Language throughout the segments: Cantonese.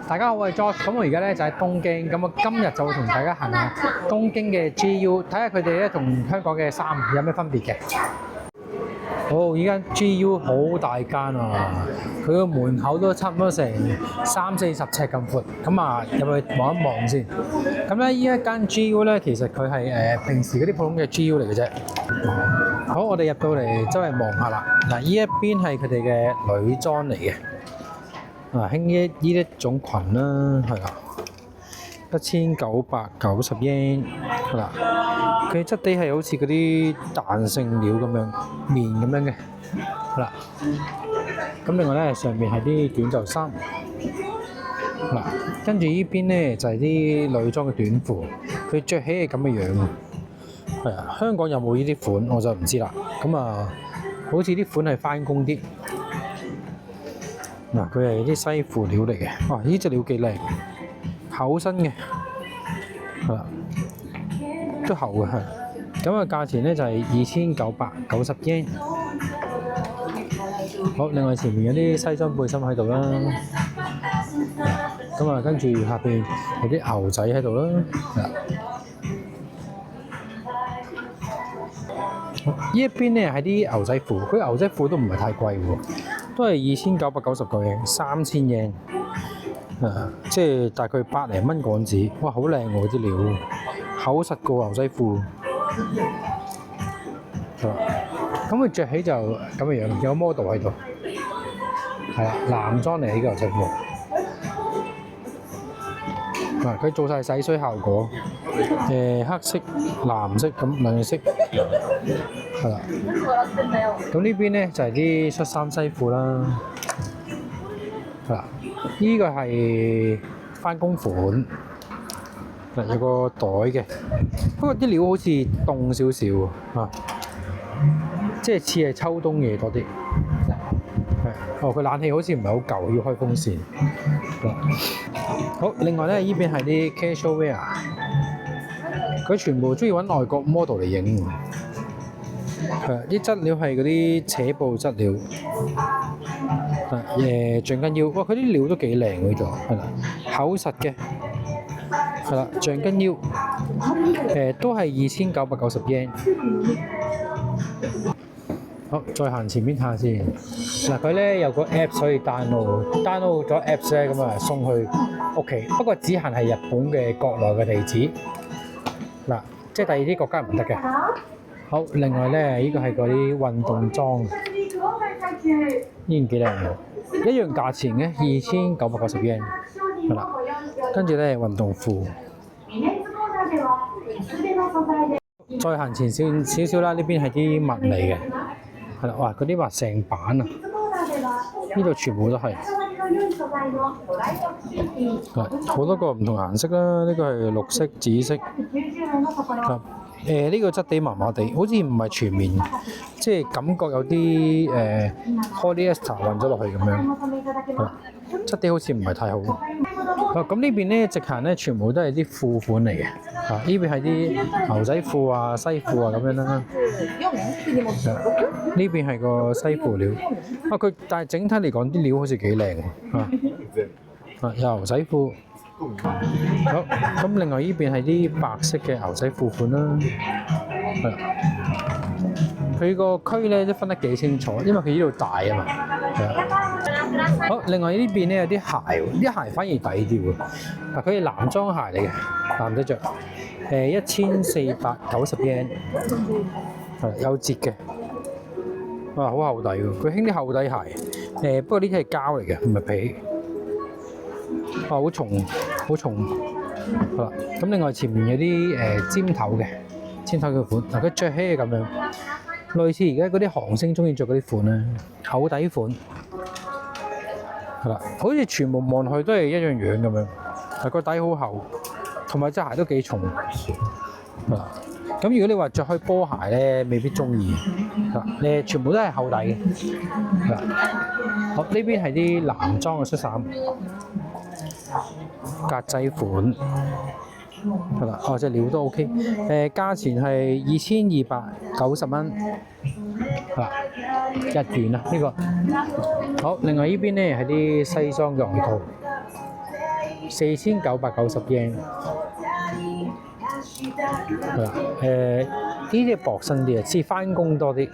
大家好，我係 George，咁我而家咧就喺東京，咁我今日就會同大家行下東京嘅 GU，睇下佢哋咧同香港嘅衫有咩分別嘅。好，依間 GU 好大間啊，佢個門口都差唔多成30-40尺咁闊，咁啊入去望一望先。咁咧依一間 GU 咧，其實佢係平時嗰啲普通嘅 GU 嚟嘅啫。好，我哋入到嚟周圍望下啦。嗱，依一邊係佢哋嘅女裝嚟嘅。興呢一種裙啦，係啦，1990 yen，係啦，佢質地係好似嗰啲彈性料咁樣，棉咁樣嘅，係啦。咁另外咧，上面係啲短袖衫，嗱，跟住呢邊咧就係啲女裝嘅短褲，佢着起係咁嘅樣，係啊。香港有冇呢啲款我就唔知啦。咁啊，好似啲款係翻工啲。嗱，佢係啲西褲料嚟嘅，哇！呢隻料幾靚，厚身嘅，係啦，都厚嘅係。咁啊，價錢咧就係2990 yen。好，另外前面有啲西裝背心喺度啦，咁啊，跟住下邊有啲牛仔喺度啦，係啦。呢一邊咧係啲牛仔褲，佢牛仔褲都唔係太貴喎。都係2999 yen，3000 yen，即係大概百零蚊港紙。哇，好靚喎啲料，厚實過牛仔褲。咁佢着起就咁嘅樣，有 model 喺度。係啦，男裝嚟呢個牛仔褲。嗱，佢做晒洗水效果，黑色、藍色咁兩色。係啦，咁呢邊咧就係啲恤衫西褲啦，係啦，呢個係返工款，嗱有個袋嘅，不過啲料好似凍少少啊，即係似係秋冬嘢多啲，係，佢冷氣好似唔係好夠，要開風扇。好，另外咧呢邊係啲 casual wear， 佢全部中意揾外國 model 嚟影。啲質料係嗰啲扯布質料，橡筋腰，哇！佢啲料都幾靚喎，呢度係啦，厚實嘅，係啦，橡筋腰，都係2990 yen。好，再行前面睇下先。嗱，佢咧有個 app 可以 download 咗 apps 咧，咁啊送去屋企，不過只限係日本嘅國內嘅地址。嗱，即係第二啲國家唔得嘅。好，另外咧，呢個係嗰啲運動裝，呢件幾靚喎，一樣價錢嘅2990 yen，係啦。跟住咧運動褲，再行前少少啦，呢邊係啲襪嚟嘅，係啦，哇！嗰啲襪成版啊，呢度全部都係，好多個唔同顏色啦，呢個係綠色、紫色，呢個質地麻麻地，好似唔係全面，即係感覺有啲polyester 混咗落去咁樣，質地好似唔係太好。咁呢邊咧直行咧全部都係啲褲款嚟嘅，呢邊係啲牛仔褲啊、西褲啊咁樣啦。呢邊係個西褲料，佢但係整體嚟講啲料好似幾靚喎，有牛仔褲。好，咁另外呢邊係啲白色嘅牛仔褲款啦，佢個區咧都分得幾清楚，因為佢呢度大啊嘛。好，另外呢邊咧有啲鞋，啲鞋反而抵啲喎。嗱，佢係男裝鞋嚟嘅，男仔着，1490 yen， 係有折嘅。哇，好厚底喎！佢興啲厚底鞋，不過呢啲係膠嚟嘅，唔係皮。好重，好重，好啦。咁另外前面有啲尖頭嘅款，嗱佢着起係咁樣，類似而家嗰啲韓星中意着嗰啲款咧，厚底款，係啦，好似全部望落去都係一樣樣咁樣，但個底好厚，同埋隻鞋都幾重，係啦。咁如果你話着開波鞋咧，未必中意，嗱，全部都係厚底嘅，係啦。好，呢邊係啲男裝嘅恤衫。格仔款，係啦，隻料都 OK，價錢係2290蚊，係啦，日元啊呢個。好，另外呢邊咧係啲西裝嘅外套， ，4990 yen。係啦，呢啲薄身啲啊，似翻工多啲。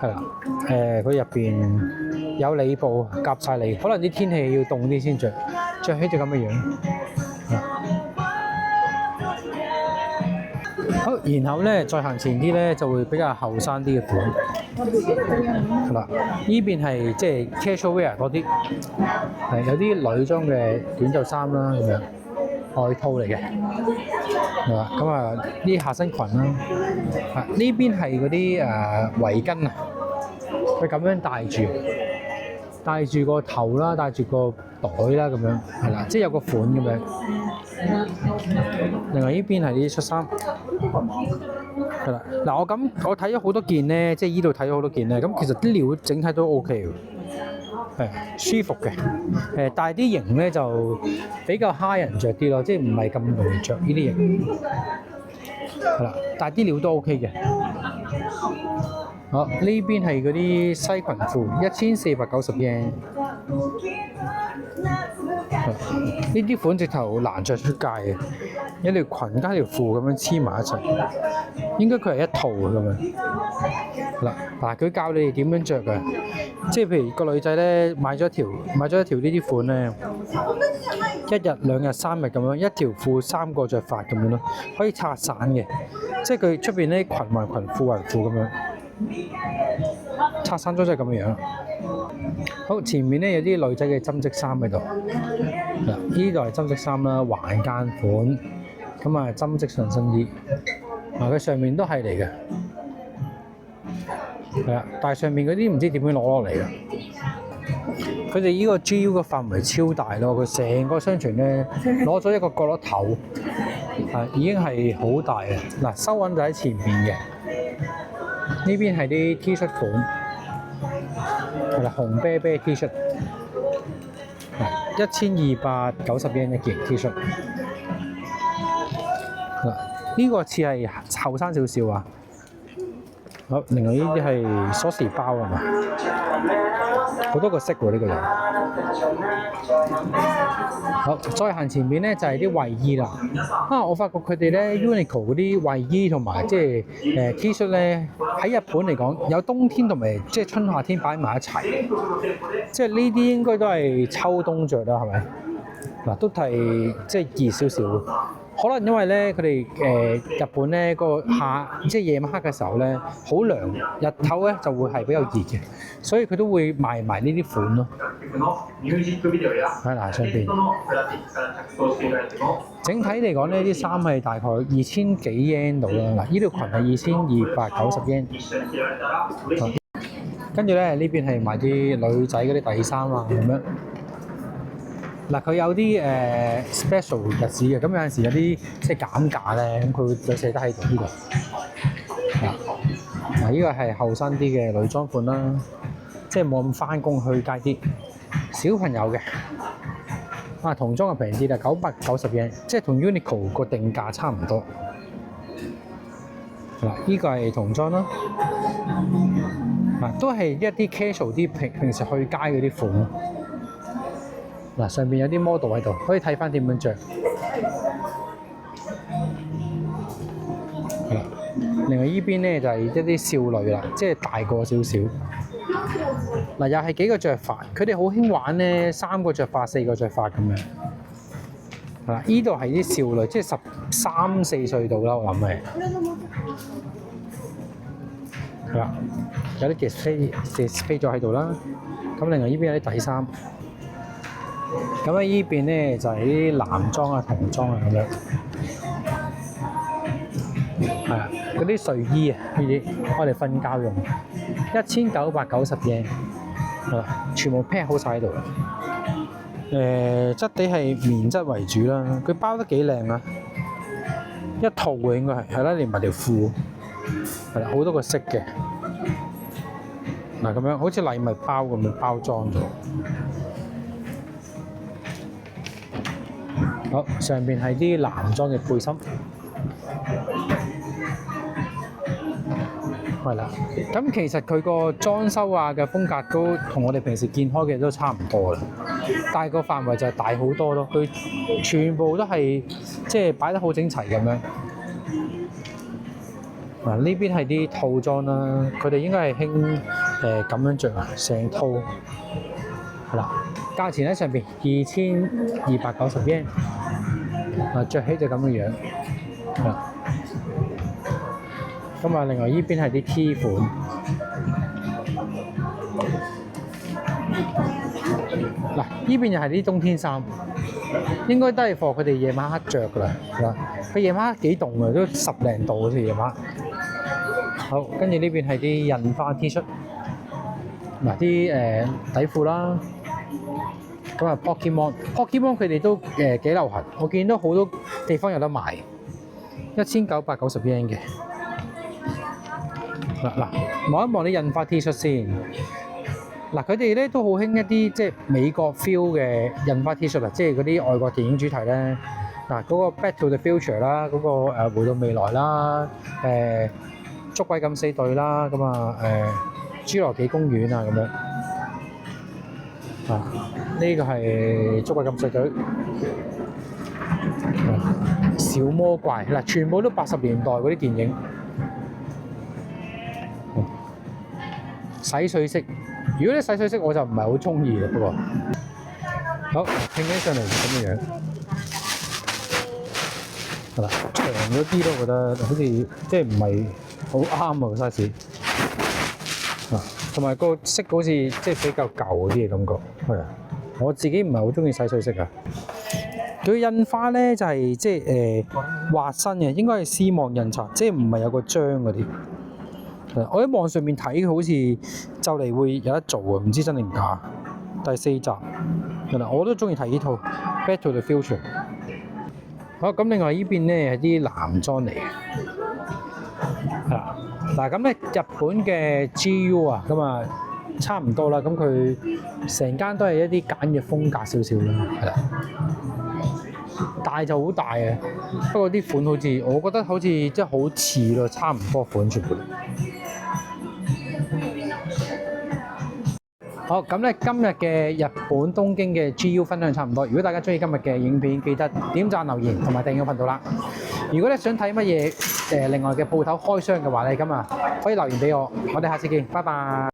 係啦，佢入邊有裏布夾晒你，可能啲天氣要凍啲先着起就咁嘅樣。好，然後咧再行前啲咧就會比較後生啲嘅款。係啦，呢邊係即係 casual wear 多啲，係有啲女裝嘅短袖衫啦咁樣，外套嚟嘅。係啦，咁啊啲下身裙啦，呢邊係嗰啲圍巾啊，佢咁樣戴住個頭啦，戴住個袋啦咁樣，係啦，即係有個款咁樣。另外呢邊係啲恤衫，係啦。嗱我睇咗好多件咧，即係依度睇咗好多件咧，咁其實啲料整體都 OK 嘅，係舒服嘅。但係啲型咧就比較蝦人着啲咯，即係唔係咁容易着呢啲型。係啦，但係啲料都 OK 嘅。好，呢邊係嗰啲西裙褲，1490 yen。呢啲款直頭難着出街嘅，一條裙加條褲咁樣黐埋一齊，應該佢係一套咁樣。嗱，佢教你哋點樣着嘅，即係譬如個女仔咧買咗一條呢啲款咧，一日兩日三日咁樣，一條褲3個着法咁樣咯，可以拆散嘅，即係佢出邊咧裙還裙褲還褲咁樣，拆散咗就係咁嘅樣。好，前面咧有啲女仔嘅針織衫喺度，嗱，呢度係針織衫啦，橫間款，咁啊針織上身衣，佢上面都係嚟嘅，係啊，但係上面嗰啲唔知點樣攞落嚟嘅。佢哋呢個 GU 嘅範圍超大咯，佢成個商場咧攞咗一個角落頭，已經係好大嘅。嗱，收銀就喺前面嘅，呢邊係啲 T 恤款。係啦，紅啤啤 T 恤，1290 yen 一件 T 恤。呢個似係後生少少啊。好，另外呢啲係鎖匙包係嘛？好多個色喎呢個人。好，再行前面咧就係啲衞衣啦。我發覺佢哋咧 Uniqlo 嗰啲衞衣同埋即係T 恤咧，喺日本嚟講有冬天同埋即係春夏天擺埋一齊。即係呢啲應該都係秋冬着啦，係咪？嗱，都係即係熱少少。可能因為咧，佢哋日本咧個即係夜晚黑嘅時候咧，好涼，日頭咧就會係比較熱嘅，所以佢都會賣埋呢啲款咯。喺嗱上邊，整體嚟講呢啲衫係大概2000幾 yen 度啦。嗱，呢條裙係2290 yen。跟住咧呢邊係賣啲女仔嗰啲底衫啊咁樣。嗱，佢有啲special 日子嘅，咁有陣時有啲即係減價咧，咁佢會有寫得喺度呢度。嗱，呢個係後生啲嘅女裝款啦，即係冇咁返工去街啲。小朋友嘅，童裝就平啲啦，990 yen，即係同 Uniqlo 個定價差唔多。嗱，呢個係童裝啦，都係一啲 casual 啲平時去街嗰啲款。嗱，上邊有啲 model 喺度，可以睇翻點樣着。另外呢邊咧就係一啲少女啦，即係大個少少。嗱，又係幾個着法，佢哋好興玩咧，3個着法、4個着法咁樣。嗱，呢度係啲少女，即係13、14歲度啦，我諗係。係啦，有啲 display 咗喺度啦。咁另外呢邊有啲底衫。咁喺依邊咧就係啲男裝啊、童裝啊咁樣，係啊，嗰啲睡衣啊，呢啲我哋瞓覺用，1990 yen，係啦，全部 pack 好晒喺度。質地係棉質為主啦，佢包得幾靚啊，一套嘅應該係啦，連埋條褲，係啦，好多個色嘅。嗱咁樣好似禮物包咁樣包裝咗。好，上邊係啲男裝嘅背心。係啦。咁其實佢個裝修啊嘅風格都同我哋平時見開嘅都差唔多啦，但係個範圍就大好多咯。佢全部都係即係擺得好整齊咁樣。嗱，呢邊係啲套裝啦，佢哋應該係興咁樣着啊，成套係啦。價錢喺上邊2290 yen， 嗱着起就咁嘅樣。咁啊，另外呢邊係啲 T 款，嗱呢邊又係啲冬天衫，應該都係貨佢哋夜晚黑着㗎啦。嗱，佢夜晚黑幾凍啊，都10零度好似夜晚。好，跟住呢邊係啲印花 T 恤，嗱啲底褲啦。咁啊 Pokemon 佢哋都幾流行，我見到好多地方有得賣，1990 yen 嘅。嗱，望一望啲印花 T 恤先。嗱，佢哋咧都好興一啲即係美國 feel 嘅印花 T 恤啊，即係嗰啲外國電影主題咧。嗱，嗰個 Back to the Future 啦，嗰個回到未來啦，捉鬼敢死隊啦，咁啊侏羅紀公園啊咁樣。啊，呢個係捉鬼敢死隊。小魔怪嗱，全部都80年代嗰啲電影。洗水色，如果你洗水色我就唔係好中意啦，不過好拼起上嚟咁嘅樣，係啦，長咗啲咯，我覺得好似即係唔係好啱啊個 size，同埋個色好似即係比較舊啲嘅感覺，係啊，我自己唔係好中意洗水色啊。佢印花咧就係即係畫身嘅，應該係絲網印刷，即係唔係有個章嗰啲。我喺網上面睇，佢好似就嚟會有得做啊，唔知真定假。第4集，嗱我都中意睇呢套《Back to the Future》。好，咁另外呢邊咧係啲男裝嚟嘅，係啦。嗱咁咧日本嘅 GU 啊，咁啊差唔多啦。咁佢成間都係一啲簡約風格少少啦，係啦。大就好大嘅，不過啲款好似我覺得好似即係好似咯，差唔多款全部。好，咁咧今日嘅日本東京嘅 GU 分享差唔多。如果大家中意今日嘅影片，記得點讚、留言同埋訂閱頻道啦。如果你想睇乜嘢另外嘅鋪頭開箱嘅話咧，咁啊可以留言俾我。我哋下次見，拜拜。